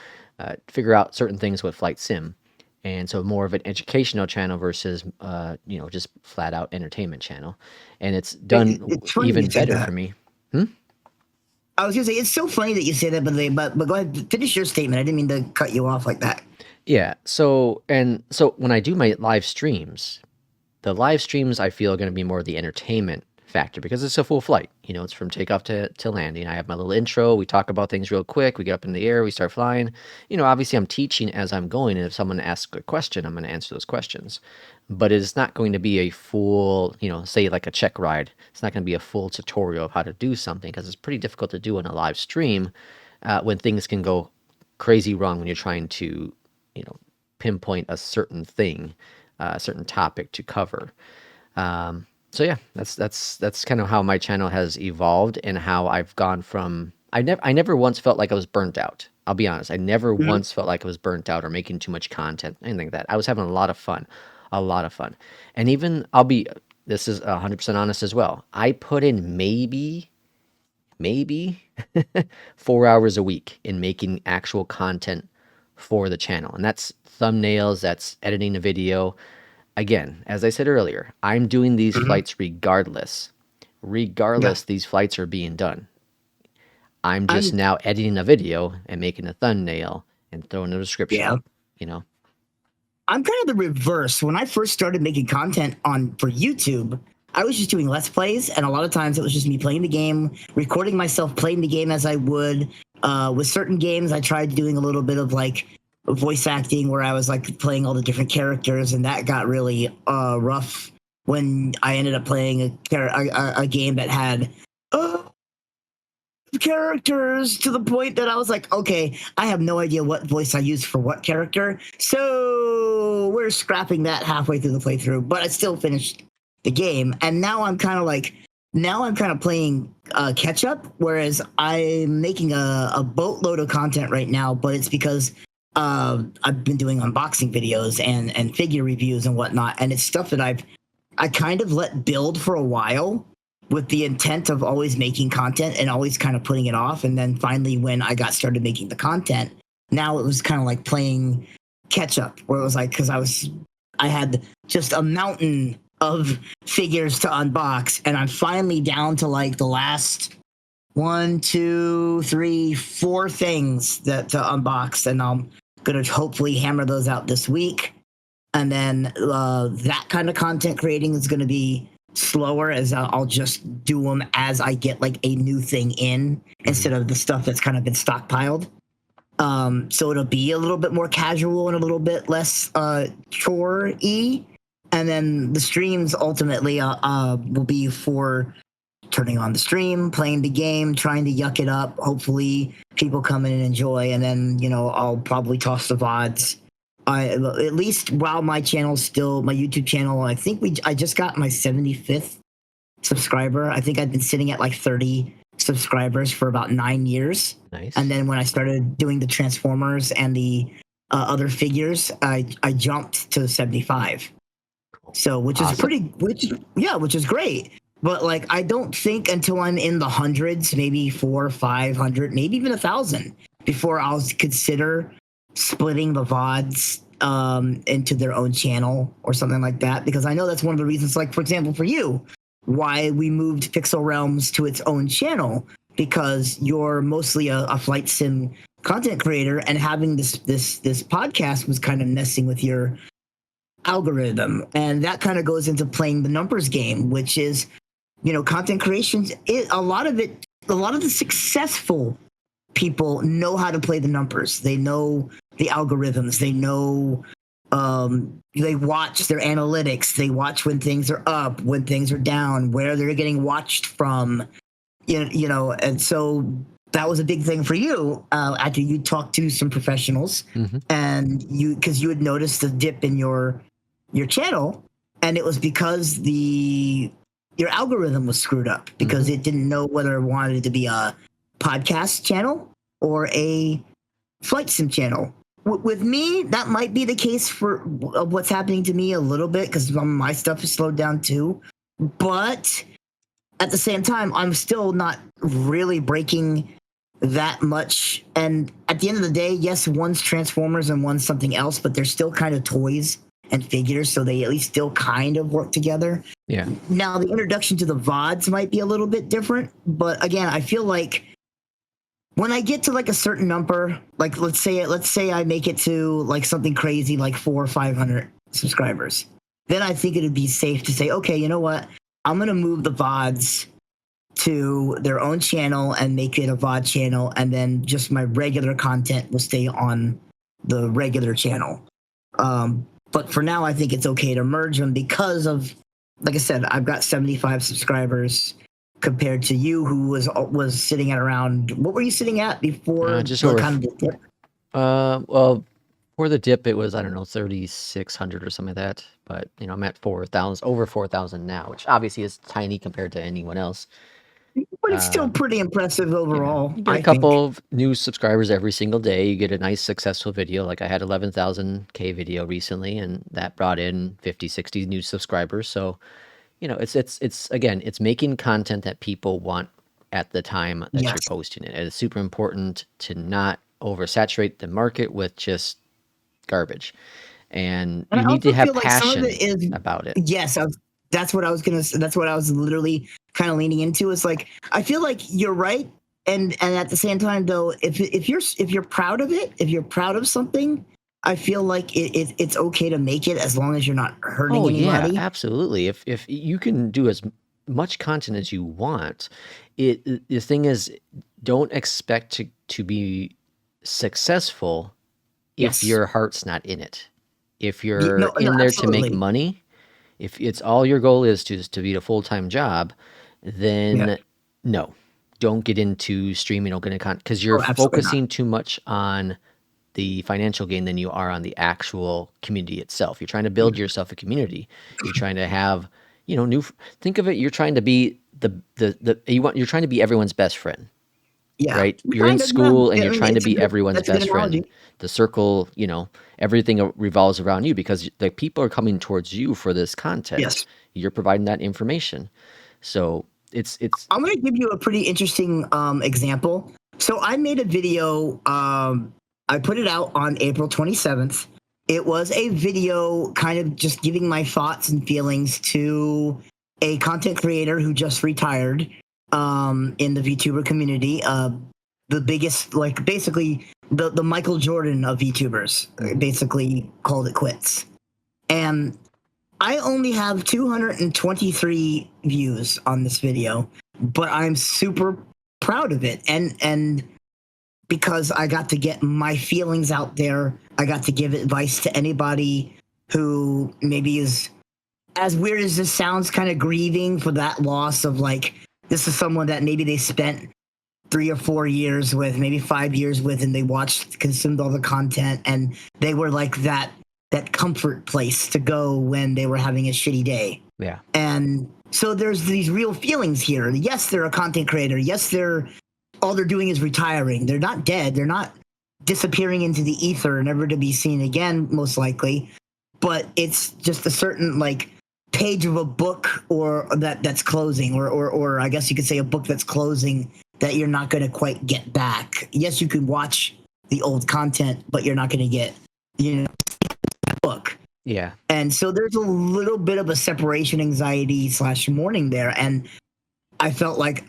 figure out certain things with Flight Sim. And so more of an educational channel versus, just flat out entertainment channel. And it's done It's funny even you say better that. for me. I was gonna say it's so funny that you say that, but go ahead, finish your statement. I didn't mean to cut you off like that. Yeah. So when I do my live streams, the live streams I feel are going to be more the entertainment factor because it's a full flight. It's from takeoff to landing. I have my little intro. We talk about things real quick. We get up in the air. We start flying. Obviously I'm teaching as I'm going. And if someone asks a question, I'm going to answer those questions. But it's not going to be a full, say like a check ride. It's not going to be a full tutorial of how to do something because it's pretty difficult to do on a live stream when things can go crazy wrong when you're trying to, pinpoint a certain thing, a certain topic to cover. So yeah, that's kind of how my channel has evolved and how I've gone from. I never once felt like I was burnt out. I'll be honest. I never Mhm. once felt like I was burnt out or making too much content, anything like that. I was having a lot of fun, a lot of fun, and even This is 100% honest as well. I put in maybe 4 hours a week in making actual content for the channel. And that's thumbnails, that's editing a video. Again, as I said earlier, I'm doing these Mhm. flights regardless. Yeah, These flights are being done. I'm just I'm now editing a video and making a thumbnail and throwing a yeah. description, you know? I'm kind of the reverse. When I first started making content for YouTube, I was just doing let's plays, and a lot of times it was just me playing the game, recording myself playing the game as I would. With certain games, I tried doing a little bit of like voice acting, where I was like playing all the different characters, and that got really rough when I ended up playing a game that had characters to the point that I was like, okay, I have no idea what voice I used for what character. So we're scrapping that halfway through the playthrough, but I still finished the game. And now I'm kind of playing catch up, whereas I'm making a boatload of content right now, but it's because I've been doing unboxing videos and figure reviews and whatnot. And it's stuff that I've I kind of let build for a while with the intent of always making content and always kind of putting it off. And then finally, when I got started making the content, now it was kind of like playing catch up, where it was like, because I had just a mountain of figures to unbox, and I'm finally down to like the last 1, 2, 3, 4 things that to unbox, and I'm gonna hopefully hammer those out this week. And then that kind of content creating is going to be slower, as I'll just do them as I get like a new thing in instead of the stuff that's kind of been stockpiled. So it'll be a little bit more casual and a little bit less chore-y. And then the streams ultimately will be for turning on the stream, playing the game, trying to yuck it up. Hopefully people come in and enjoy. And then, I'll probably toss the VODs. At least while my channel's still, my YouTube channel, I think I just got my 75th subscriber. I think I've been sitting at like 30 subscribers for about 9 years. Nice. And then when I started doing the Transformers and the other figures, I jumped to 75. So, which is Awesome. which is great. But like, I don't think until I'm in the hundreds, maybe 400, 500, maybe even 1,000, before I'll consider splitting the VODs into their own channel or something like that. Because I know that's one of the reasons, like, for example, for you, why we moved Pixel Realms to its own channel, because you're mostly a flight sim content creator, and having this podcast was kind of messing with your algorithm. And that kind of goes into playing the numbers game, which is, content creation. A lot of the successful people know how to play the numbers. They know the algorithms. They know, they watch their analytics. They watch when things are up, when things are down, where they're getting watched from, and so that was a big thing for you after you talked to some professionals, and because you had noticed the dip in your channel, and it was because your algorithm was screwed up, because it didn't know whether it wanted it to be a podcast channel or a flight sim channel. With me, that might be the case for what's happening to me a little bit, because my stuff is slowed down too. But at the same time, I'm still not really breaking that much. And at the end of the day, yes, one's Transformers and one's something else, but they're still kind of toys and figures, so they at least still kind of work together. Yeah. Now, the introduction to the VODs might be a little bit different, but again, I feel like when I get to like a certain number, like let's say I make it to like something crazy like 400 or 500 subscribers, then I think it'd be safe to say, okay, you know what? I'm gonna move the VODs to their own channel and make it a VOD channel, and then just my regular content will stay on the regular channel. But for now, I think it's okay to merge them because of, like I said, I've got 75 subscribers compared to you, who was sitting at around, what were you sitting at before? Just over. Kind of dip? Well, for the dip, it was, I don't know, 3,600 or something like that. But I'm at 4,000, over 4,000 now, which obviously is tiny compared to anyone else. But it's still pretty impressive overall. You get a couple of new subscribers every single day. You get a nice successful video. Like I had 11,000K video recently, and that brought in 50, 60 new subscribers. So, it's again, it's making content that people want at the time that you're posting it. And it's super important to not oversaturate the market with just garbage. And you need to have passion about it. Yes, that's what I was gonna. That's what I was literally kind of leaning into. It's like, I feel like you're right, and at the same time, though, if you're proud of it, if you're proud of something, I feel like it's okay to make it, as long as you're not hurting anybody. Yeah, absolutely. If you can do as much content as you want, the thing is, don't expect to be successful if your heart's not in it. If you're in there to make money, if it's all your goal is to be a full-time job, then no, don't get into streaming. Don't get into content, because you're focusing too much on the financial gain than you are on the actual community itself. You're trying to build yourself a community. You're trying to have, think of it. You're trying to be you're trying to be everyone's best friend. Yeah. Right. You're in school and you're trying to be everyone's best friend. The circle, everything revolves around you, because the people are coming towards you for this content. Yes. you're providing that information. So it's I'm going to give you a pretty interesting example. So I made a video. I put it out on April 27th. It was a video kind of just giving my thoughts and feelings to a content creator who just retired in the VTuber community. The biggest, like basically the Michael Jordan of VTubers, basically called it quits. And I only have 223 views on this video, but I'm super proud of it. And because I got to get my feelings out there, I got to give advice to anybody who maybe is, as weird as this sounds, kind of grieving for that loss of, like, this is someone that maybe they spent 3 or 4 years with, maybe 5 years with, and they watched, consumed all the content, and they were like that comfort place to go when they were having a shitty day. Yeah. And so there's these real feelings here. Yes, they're a content creator. Yes, all they're doing is retiring. They're not dead. They're not disappearing into the ether, never to be seen again, most likely. But it's just a certain, like, page of a book or that's closing, or I guess you could say a book that's closing that you're not going to quite get back. Yes, you can watch the old content, but you're not going to get, that book. Yeah. And so there's a little bit of a separation anxiety / mourning there. And I felt like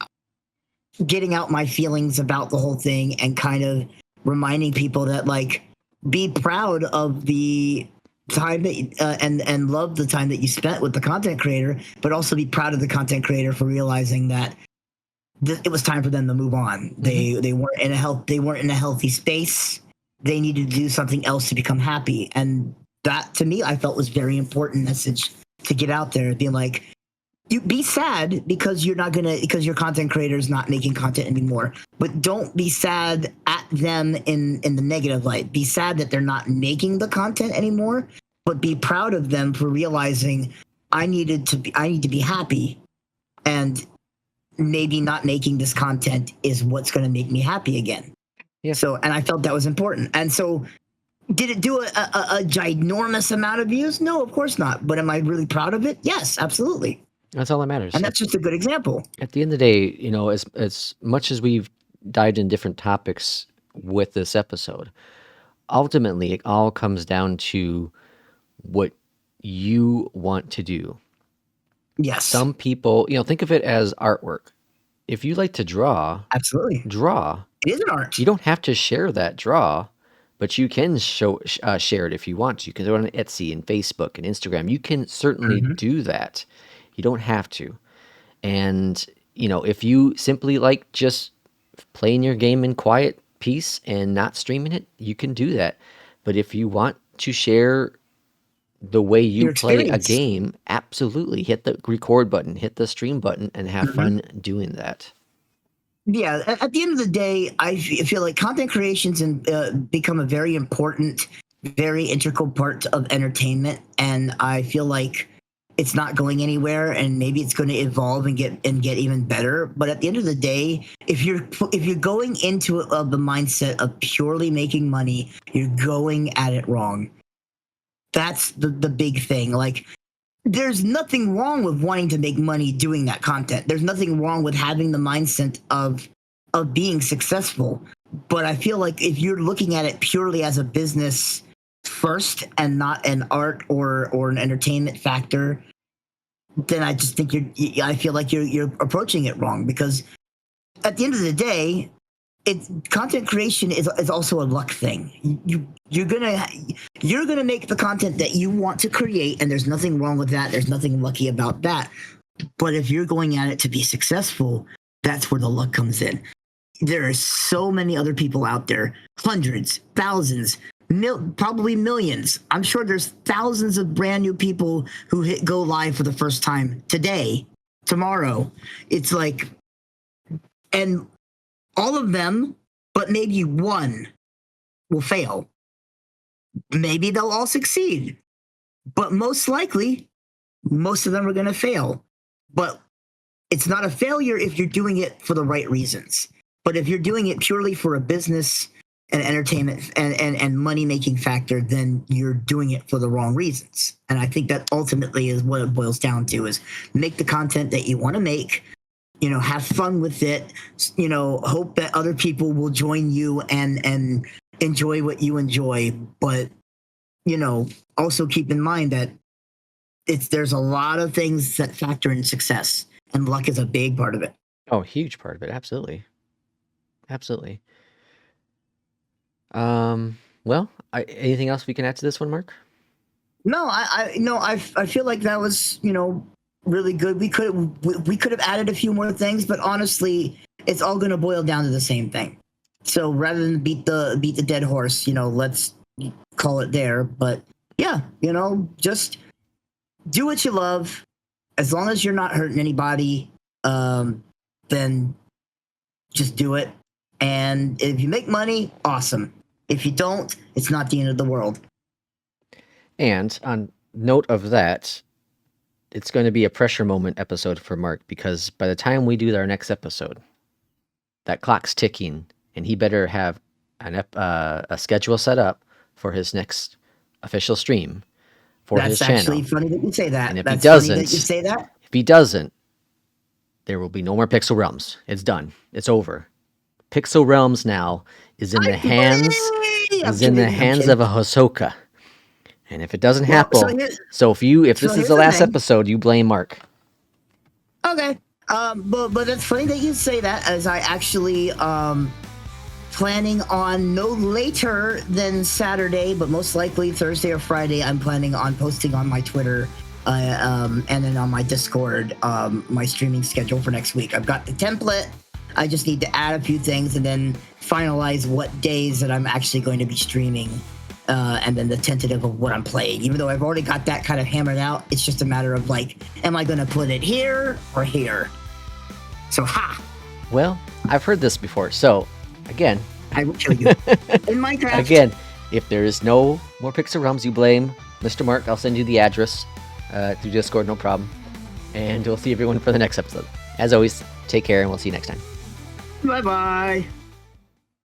getting out my feelings about the whole thing and kind of reminding people that, like, be proud of the time that and love the time that you spent with the content creator, but also be proud of the content creator for realizing that it was time for them to move on. Mm-hmm. They weren't in a healthy space. They needed to do something else to become happy. And that, to me, I felt was very important message to get out there, being like, you be sad because because your content creator is not making content anymore, but don't be sad at them in the negative light. Be sad that they're not making the content anymore, but be proud of them for realizing I need to be happy, and maybe not making this content is what's going to make me happy again. Yeah. So, and I felt that was important. And so, did it do a ginormous amount of views? No, of course not. But am I really proud of it? Yes, absolutely. That's all that matters. And that's just a good example. At the end of the day, as much as we've dived in different topics with this episode, ultimately it all comes down to what you want to do. Yes. Some people, think of it as artwork. If you like to draw, Absolutely. draw. It is an art. You don't have to share that draw, but you can share it if you want to. You can do it on Etsy and Facebook and Instagram. You can certainly do that. You don't have to. And, if you simply like just playing your game in quiet peace and not streaming it, you can do that. But if you want to share the way you play a game, absolutely hit the record button, hit the stream button, and have fun doing that. Yeah, at the end of the day, I feel like content creations become a very important, very integral part of entertainment, and I feel like it's not going anywhere, and maybe it's going to evolve and get even better. But at the end of the day, if you're going into it of the mindset of purely making money, you're going at it wrong. That's the big thing. Like, there's nothing wrong with wanting to make money doing that content. There's nothing wrong with having the mindset of being successful. But I feel like if you're looking at it purely as a business first and not an art or an entertainment factor, then I just think I feel like you're approaching it wrong, because at the end of the day, content creation is also a luck thing. You're gonna make the content that you want to create, and there's nothing wrong with that. There's nothing lucky about that. But if you're going at it to be successful, that's where the luck comes in. There are so many other people out there, hundreds, thousands, probably millions. I'm sure there's thousands of brand new people who go live for the first time today, tomorrow. It's like, and all of them, but maybe one will fail. Maybe they'll all succeed, but most likely, most of them are going to fail. But it's not a failure if you're doing it for the right reasons. But if you're doing it purely for a business an entertainment and money making factor, then you're doing it for the wrong reasons. And I think that ultimately is what it boils down to: is make the content that you want to make, have fun with it, hope that other people will join you and enjoy what you enjoy. But, also keep in mind that there's a lot of things that factor in success, and luck is a big part of it. Oh, huge part of it. Absolutely. Absolutely. Well, anything else we can add to this one, Mark? No, I feel like that was, really good. We could have added a few more things, but honestly, it's all going to boil down to the same thing. So rather than beat the dead horse, let's call it there. But yeah, just do what you love, as long as you're not hurting anybody. Then just do it. And if you make money, awesome. If you don't, it's not the end of the world. And on note of that, it's going to be a pressure moment episode for Mark, because by the time we do our next episode, that clock's ticking, and he better have a schedule set up for his next official stream for his channel. That's actually funny that you say that. And if That's he doesn't, funny that you say that. If he doesn't, there will be no more Pixel Realms. It's done. It's over. Pixel Realms now is in the hands of a Hosoka. And if it doesn't happen, so if this is the last episode, you blame Mark. Okay. But it's funny that you say that, as I actually planning on no later than Saturday, but most likely Thursday or Friday. I'm planning on posting on my Twitter and then on my Discord my streaming schedule for next week. I've got the template. I just need to add a few things and then finalize what days that I'm actually going to be streaming, and then the tentative of what I'm playing. Even though I've already got that kind of hammered out, it's just a matter of am I going to put it here or here? So, Well, I've heard this before. So, again, I will show you in Minecraft. Again, if there is no more Pixel Realms, you blame Mr. Mark. I'll send you the address through Discord, no problem. And we'll see everyone for the next episode. As always, take care, and we'll see you next time. Bye-bye.